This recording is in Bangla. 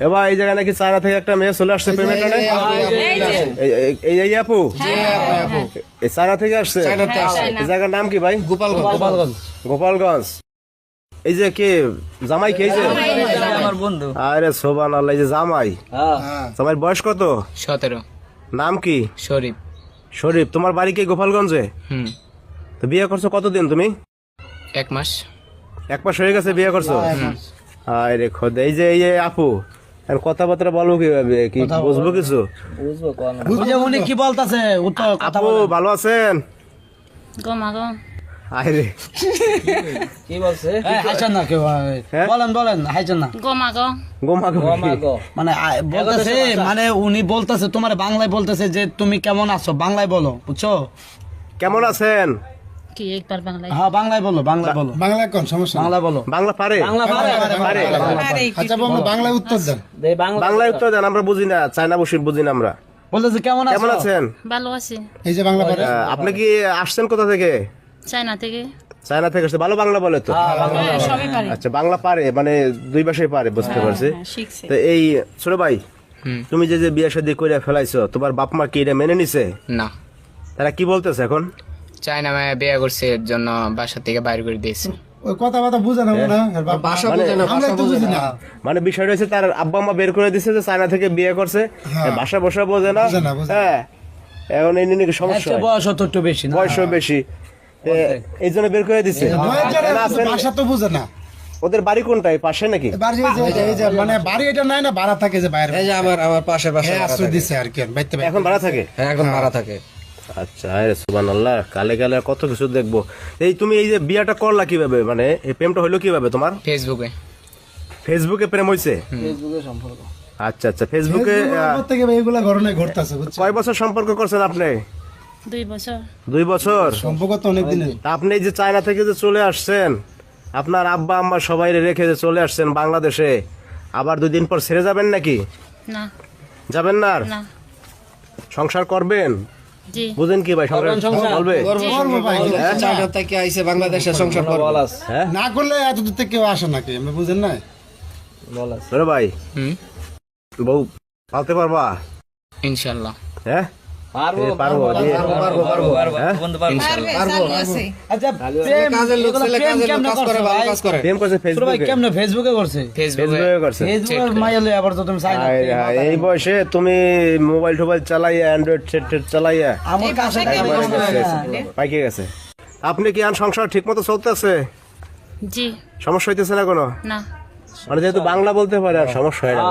এবার এই জায়গায় নাকি চায়না থেকে একটা মেয়ে চলে আসছে পেমেন্ট এই আপু এই চায়না থেকে আসছে। এই জায়গার নাম কি ভাই? গোপালগঞ্জ। এই যে কে জামাই কে? আমার বন্ধু। আরে সুবহানাল্লাহ, এই যে জামাই, জামাইয়ের বয়স কত? 17। নাম কি? শরীফ। শরীফ। তোমার বাড়ি কি গোপালগঞ্জে? তো বিয়ে করছো কতদিন তুমি? 1 মাস। 1 মাস হয়ে গেছে বিয়ে করছো? আরে খোদা, এই যে আপু আর কথাবার্তা বলবো কিভাবে, কি বুঝবো কিছু? উনি কি বলতাছে? আপু ভালো আছেন? আরে কি বলছে? হাইছেন না কেউ? বলেন হাইছেন না? গোমা মানে বলতেছে, মানে উনি বলতেছে তোমার বাংলায় বলতেছে যে তুমি কেমন আছো, বাংলায় বলো, বুঝছো? কেমন আছেন? কি একবার বাংলায়? হ্যাঁ বাংলায় বলো, বাংলায় বলো। বাংলায় কোন সমস্যা? বাংলা বলো। বাংলা পারে? পারে। আচ্ছা বাবা বাংলায় উত্তর দেন। বাংলায় উত্তর দেন, আমরা বুঝি না, চায়না বসে বুঝি না আমরা। বলতেছে কেমন কেমন আছেন? ভালো আছি। এই যে বাংলা পারে। আপনি কি আসছেন কোথা থেকে? চায়না থেকে। চায়না থেকে আসছে। ভালো বাংলা বলে তো? সবই পারি। আচ্ছা, বাংলা পারে, মানে দুই ভাষায় পারে, বুঝতে পারছি। শিখছে। তো এই ছোট ভাই, তুমি যে বিয়ে শাদী করে ফেলাইছো, তোমার বাপ মা কি এটা মেনে নিছে? না, তারা কি বলতেছে এখন? চায়না মেয়ে বিয়ে করছে, এর জন্য বাসা থেকে বাইরে করে দিয়েছে। ওই কথা বুঝে না না ভাষা বুঝে না, আমরা তো বুঝি না। মানে বিষয়টা হচ্ছে তার আব্বা মা বের করে দিছে যে চায়না থেকে বিয়ে করছে, ভাষা বসা বোঝে না। হ্যাঁ, এখন এই নিয়ে সমস্যা, বয়স তো একটু বেশি, বয়সও বেশি, এই জন্য বের করে দিছে। ভাষা তো বুঝে না। ওদের বাড়ি কোনটাই পাশে নাকি? বাড়ি এই যে মানে বাড়ি এটা নাই না, ভাড়া থাকে যে বাইরে। এই যে আমার পাশে আশ্রয় দিছে আর কি, বাইতে এখন ভাড়া থাকে? হ্যাঁ, এখন ভাড়া থাকে। আচ্ছা, আরে সুবহানাল্লাহ, কালে কালে কত কিছু দেখবো। এই তুমি এই যে বিয়াটা করলা কিভাবে, মানে এই প্রেমটা হইলো কিভাবে তোমার? ফেসবুকে। ফেসবুকে প্রেম হইছে? ফেসবুকে সম্পর্ক। আচ্ছা আচ্ছা, ফেসবুকে থেকে এইগুলা ঘটনা ঘটতাছে, বুঝছো? কয় বছর সম্পর্ক করছেন আপনি? 2 বছর। 2 বছর সম্পর্ক তো অনেক দিনের। তা আপনি এই যে চায়না থেকে যে চলে আসছেন, আপনার আব্বা আম্মা সবাই রেখে যে চলে আসছেন বাংলাদেশে, আবার 2 দিন পর ছেড়ে যাবেন নাকি? না। যাবেন না? আর না। সংসার করবেন? জি। বুঝেন কি ভাই, সংসার বলবে? করবো ভাই। চায়না থেকে আইছে বাংলাদেশে সংসার করবো। হ্যাঁ, না করলে এত দূর থেকে কেউ আসে নাকি, আমরা বুঝেন না? ছোট ভাই, বউ পালতে পারবা? ইনশাল্লাহ। হ্যাঁ পারবো। আচ্ছা, কাজের লোক ছেলে, কাজের লোক কাজ করে, ভালো কাজ করে। প্রেম করছে ফেসবুকে? কেমনে ফেসবুকে করছে? ফেসবুকে। ফেসবুকে করছে? ফেসবুকে মাইলে আবার তো তুমি চাই না। হায় হায়, এই বয়সে তুমি মোবাইল টোবাইল চালাইয়া, অ্যান্ড্রয়েড সেট চালাইয়া আমার কাছে পাইকে গেছে। আপনি কি আর সংসার ঠিক মতো চলতেছে? জি। সমস্যা হইতেছে না কোনো? না। মানে যেহেতু বাংলা বলতে পারে, আর সমস্যা হয় না।